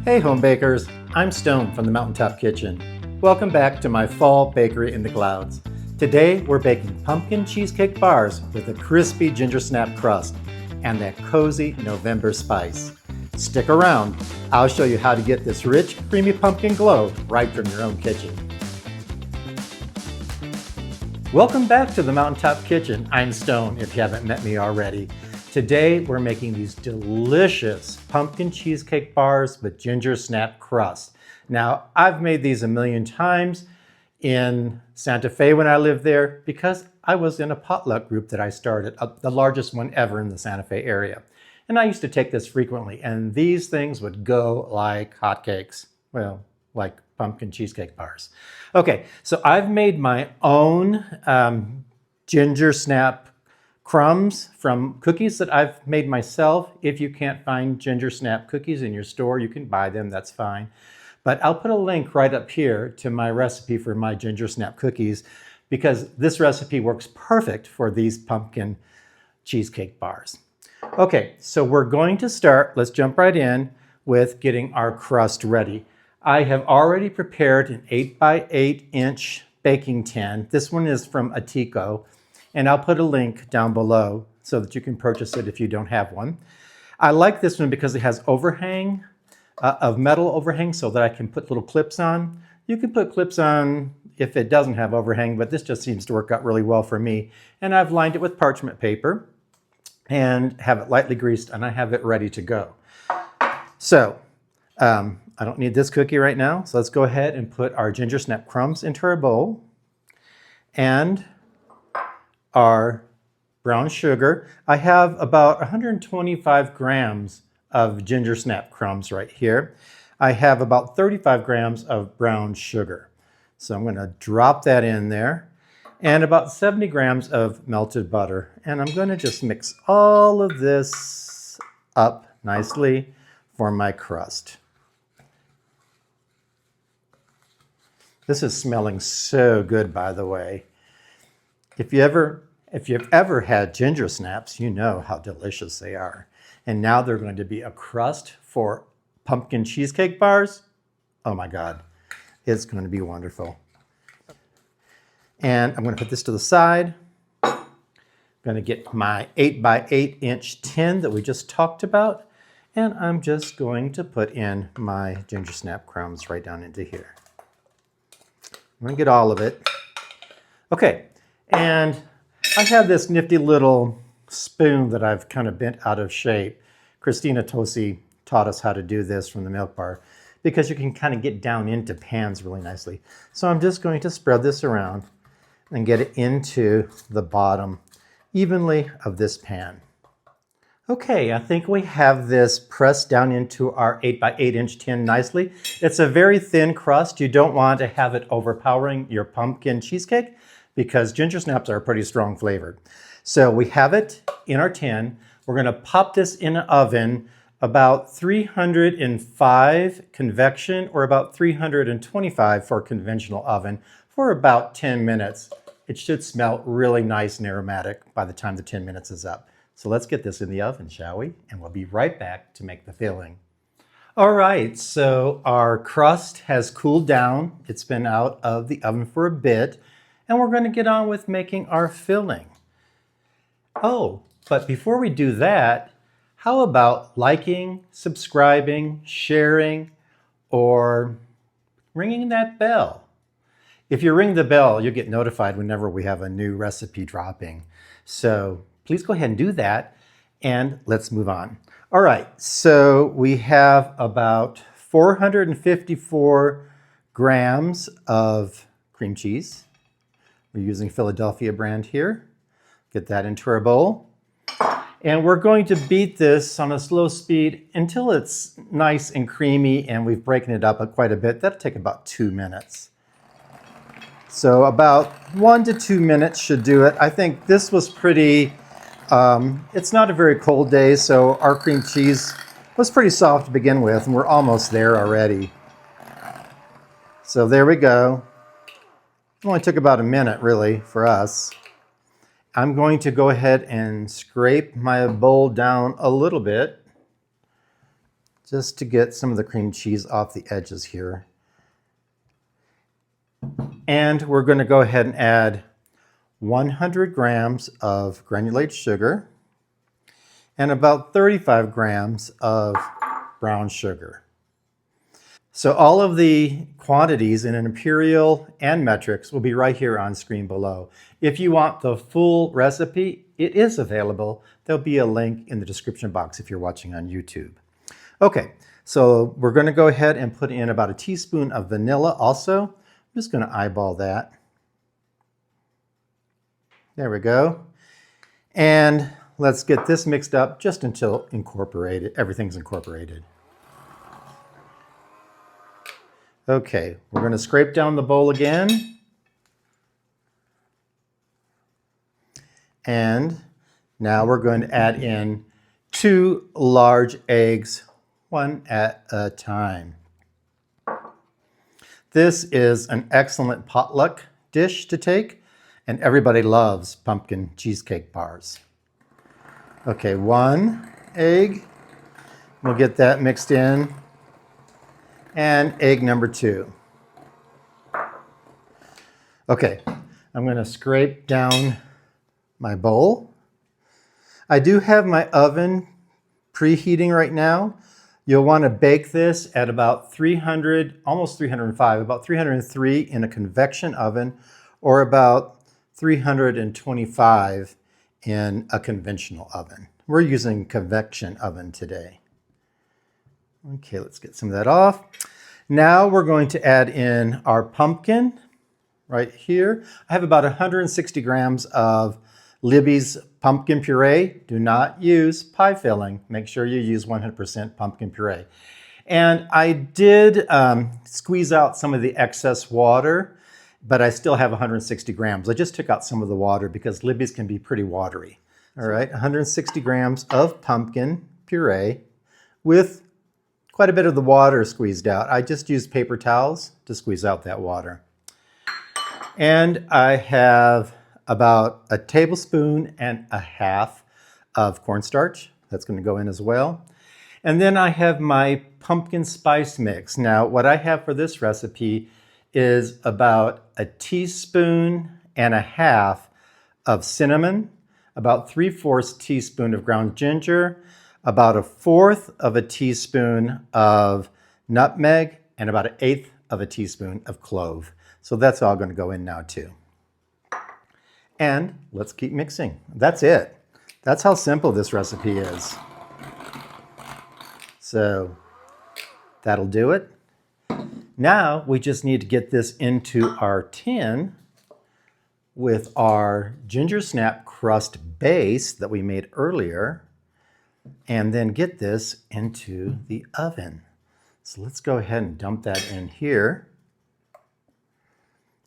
Hey home bakers, I'm Stone from the Mountaintop Kitchen. Welcome back to my fall bakery in the clouds. Today we're baking pumpkin cheesecake bars with a crispy Gingersnap crust and that cozy November spice. Stick around, I'll show you how to get this rich, creamy pumpkin glow right from your own kitchen. Welcome back to the Mountaintop Kitchen. I'm Stone if you haven't met me already. Today we're making these delicious pumpkin cheesecake bars with Gingersnap crust. Now I've made these a million times in Santa Fe when I lived there because I was in a potluck group that I started, the largest one ever in the Santa Fe area. And I used to take this frequently and these things would go like hotcakes. Well, like pumpkin cheesecake bars. Okay, so I've made my own Gingersnap crumbs from cookies that I've made myself. If you can't find Gingersnap cookies in your store, you can buy them, that's fine. But I'll put a link right up here to my recipe for my Gingersnap cookies because this recipe works perfect for these pumpkin cheesecake bars. Okay, so we're going to start, let's jump right in with getting our crust ready. I have already prepared an 8x8-inch baking tin. This one is from Atico. And I'll put a link down below so that you can purchase it if you don't have one. I like this one because it has overhang, of metal overhang, so that I can put little clips on. You can put clips on if it doesn't have overhang, but this just seems to work out really well for me. And I've lined it with parchment paper and have it lightly greased, and I have it ready to go. So I don't need this cookie right now, so let's go ahead and put our Gingersnap crumbs into our bowl. And our brown sugar. I have about 125 grams of Gingersnap crumbs right here. I have about 35 grams of brown sugar. So I'm going to drop that in there. And about 70 grams of melted butter. And I'm going to just mix all of this up nicely for my crust. This is smelling so good, by the way. If you've ever had Gingersnaps, you know how delicious they are. And now they're going to be a crust for pumpkin cheesecake bars. Oh my God, it's going to be wonderful. And I'm going to put this to the side. I'm going to get my 8x8-inch tin that we just talked about. And I'm just going to put in my Gingersnap crumbs right down into here. I'm going to get all of it. Okay. And I have this nifty little spoon that I've kind of bent out of shape. Christina Tosi taught us how to do this from the Milk Bar because you can kind of get down into pans really nicely. So I'm just going to spread this around and get it into the bottom evenly of this pan. Okay, I think we have this pressed down into our 8x8-inch tin nicely. It's a very thin crust. You don't want to have it overpowering your pumpkin cheesecake, because Gingersnaps are pretty strong flavored. So we have it in our tin. We're gonna pop this in an oven about 305 convection or about 325 for a conventional oven for about 10 minutes. It should smell really nice and aromatic by the time the 10 minutes is up. So let's get this in the oven, shall we? And we'll be right back to make the filling. All right, so our crust has cooled down. It's been out of the oven for a bit. And we're going to get on with making our filling. Oh, but before we do that, how about liking, subscribing, sharing, or ringing that bell? If you ring the bell, you'll get notified whenever we have a new recipe dropping. So please go ahead and do that, and let's move on. All right, so we have about 454 grams of cream cheese. We're using Philadelphia brand here. Get that into our bowl. And we're going to beat this on a slow speed until it's nice and creamy and we've broken it up quite a bit. That'll take about 2 minutes. So about 1 to 2 minutes should do it. I think this was pretty, it's not a very cold day, so our cream cheese was pretty soft to begin with and we're almost there already. So there we go. It only took about a minute, really, for us. I'm going to go ahead and scrape my bowl down a little bit just to get some of the cream cheese off the edges here. And we're going to go ahead and add 100 grams of granulated sugar and about 35 grams of brown sugar. So all of the quantities in an imperial and metrics will be right here on screen below. If you want the full recipe, it is available. There'll be a link in the description box if you're watching on YouTube. Okay, so we're going to go ahead and put in about a teaspoon of vanilla also. I'm just going to eyeball that. There we go. And let's get this mixed up just until everything's incorporated. Okay, we're going to scrape down the bowl again. And now we're going to add in 2 large eggs, one at a time. This is an excellent potluck dish to take, and everybody loves pumpkin cheesecake bars. Okay, 1 egg. We'll get that mixed in. And egg number 2. Okay, I'm going to scrape down my bowl. I do have my oven preheating right now. You'll want to bake this at about 300, almost 305, about 303 in a convection oven, or about 325 in a conventional oven. We're using convection oven today. Okay, let's get some of that off. Now we're going to add in our pumpkin right here. I have about 160 grams of Libby's pumpkin puree. Do not use pie filling. Make sure you use 100% pumpkin puree. And I did squeeze out some of the excess water, but I still have 160 grams. I just took out some of the water because Libby's can be pretty watery. All right, 160 grams of pumpkin puree with quite a bit of the water squeezed out. I just used paper towels to squeeze out that water. And I have about a tablespoon and a half of cornstarch. That's going to go in as well. And then I have my pumpkin spice mix. Now, what I have for this recipe is about a teaspoon and a half of cinnamon, about 3/4 teaspoon of ground ginger, about 1/4 of a teaspoon of nutmeg, and about 1/8 of a teaspoon of clove. So that's all going to go in now too. And let's keep mixing. That's it. That's how simple this recipe is. So that'll do it. Now we just need to get this into our tin with our Gingersnap Crust base that we made earlier, and then get this into the oven. So let's go ahead and dump that in here.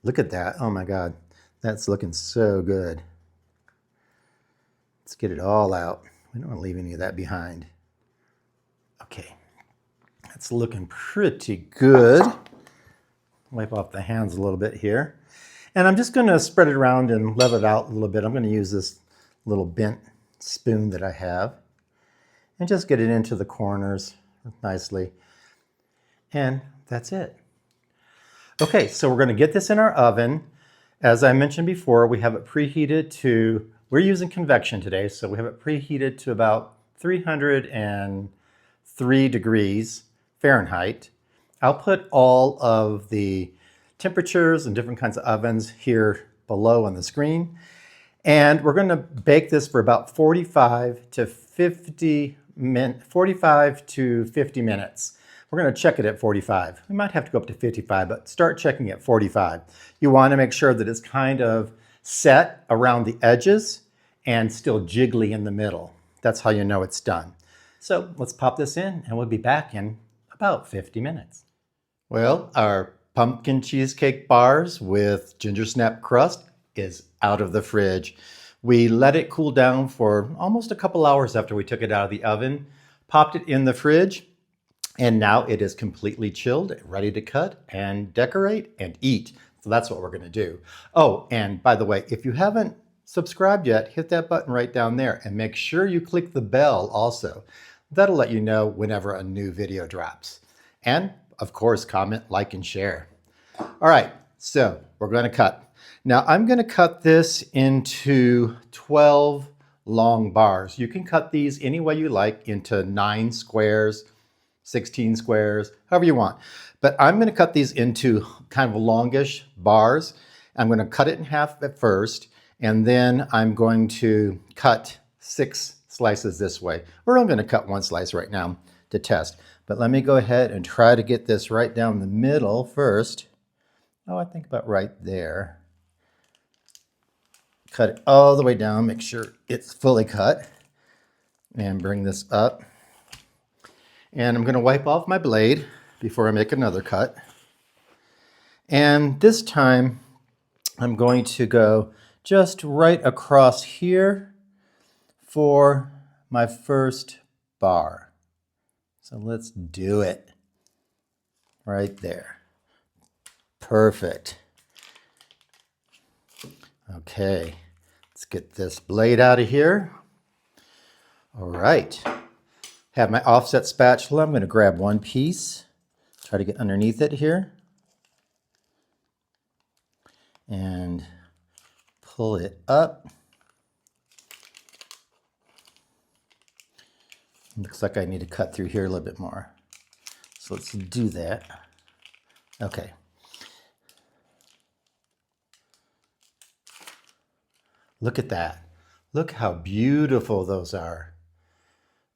Look at that. Oh my God, that's looking so good. Let's get it all out. We don't want to leave any of that behind. Okay, that's looking pretty good. Wipe off the hands a little bit here. And I'm just going to spread it around and level it out a little bit. I'm going to use this little bent spoon that I have and just get it into the corners nicely. And that's it. Okay, so we're going to get this in our oven. As I mentioned before, we have it preheated to, we're using convection today, so we have it preheated to about 303 degrees Fahrenheit. I'll put all of the temperatures and different kinds of ovens here below on the screen. And we're going to bake this for about 45 to 50 minutes. We're going to check it at 45. We might have to go up to 55, but start checking at 45. You want to make sure that it's kind of set around the edges and still jiggly in the middle. That's how you know it's done. So let's pop this in and we'll be back in about 50 minutes. Well, our pumpkin cheesecake bars with Gingersnap Crust is out of the fridge. We let it cool down for almost a couple hours after we took it out of the oven, popped it in the fridge, and now it is completely chilled, ready to cut and decorate and eat. So that's what we're going to do. Oh, and by the way, if you haven't subscribed yet, hit that button right down there and make sure you click the bell also. That'll let you know whenever a new video drops. And of course, comment, like, and share. All right, so we're going to cut. Now I'm going to cut this into 12 long bars. You can cut these any way you like, into 9 squares, 16 squares, however you want. But I'm going to cut these into kind of longish bars. I'm going to cut it in half at first, and then I'm going to cut 6 slices this way. We're only going to cut 1 slice right now to test. But let me go ahead and try to get this right down the middle first. Oh, I think about right there. Cut it all the way down, make sure it's fully cut, and bring this up. And I'm going to wipe off my blade before I make another cut. And this time I'm going to go just right across here for my first bar. So let's do it right there. Perfect. Okay, let's get this blade out of here. All right. Have my offset spatula. I'm going to grab one piece, try to get underneath it here, and pull it up. Looks like I need to cut through here a little bit more. So let's do that. Okay. Look at that. Look how beautiful those are.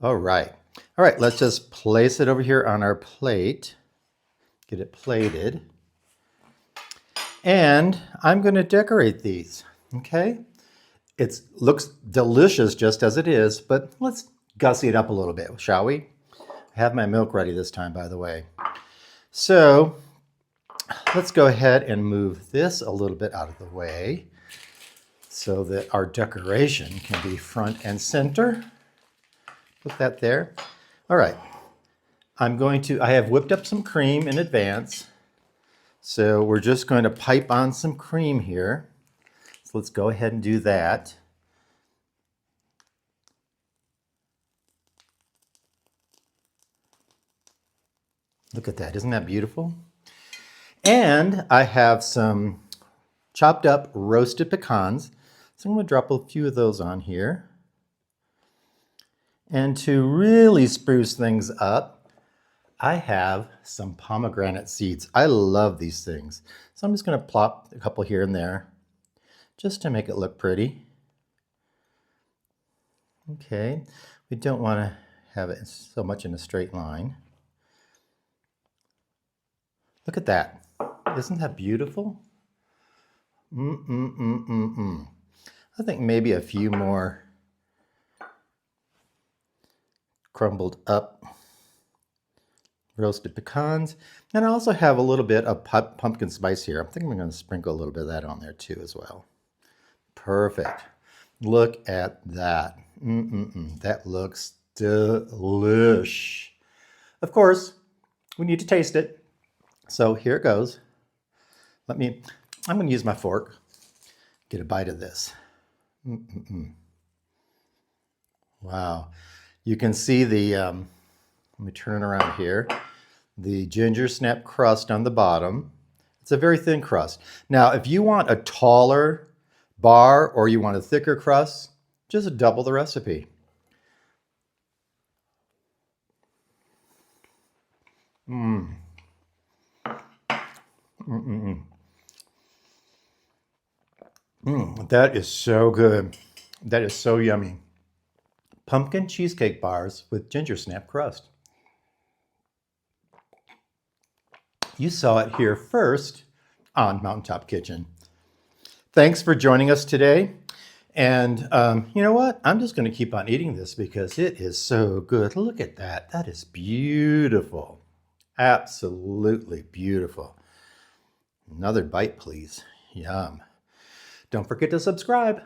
All right. All right, let's just place it over here on our plate. Get it plated. And I'm going to decorate these, okay? It looks delicious just as it is, but let's gussy it up a little bit, shall we? I have my milk ready this time, by the way. So let's go ahead and move this a little bit out of the way so that our decoration can be front and center. Put that there. All right. I have whipped up some cream in advance. So we're just going to pipe on some cream here. So let's go ahead and do that. Look at that. Isn't that beautiful? And I have some chopped up roasted pecans. So I'm going to drop a few of those on here. And to really spruce things up, I have some pomegranate seeds. I love these things. So I'm just going to plop a couple here and there just to make it look pretty. Okay, we don't want to have it so much in a straight line. Look at that. Isn't that beautiful? I think maybe a few more crumbled up roasted pecans. And I also have a little bit of pumpkin spice here. I think I'm going to sprinkle a little bit of that on there too as well. Perfect. Look at that. That looks delish. Of course, we need to taste it. So here it goes. I'm going to use my fork. Get a bite of this. Wow. You can see the, let me turn it around here, the Gingersnap crust on the bottom. It's a very thin crust. Now, if you want a taller bar or you want a thicker crust, just double the recipe. That is so good. That is so yummy. Pumpkin cheesecake bars with Gingersnap crust. You saw it here first on Mountaintop Kitchen. Thanks for joining us today. And you know what? I'm just going to keep on eating this because it is so good. Look at that. That is beautiful. Absolutely beautiful. Another bite, please. Yum. Don't forget to subscribe.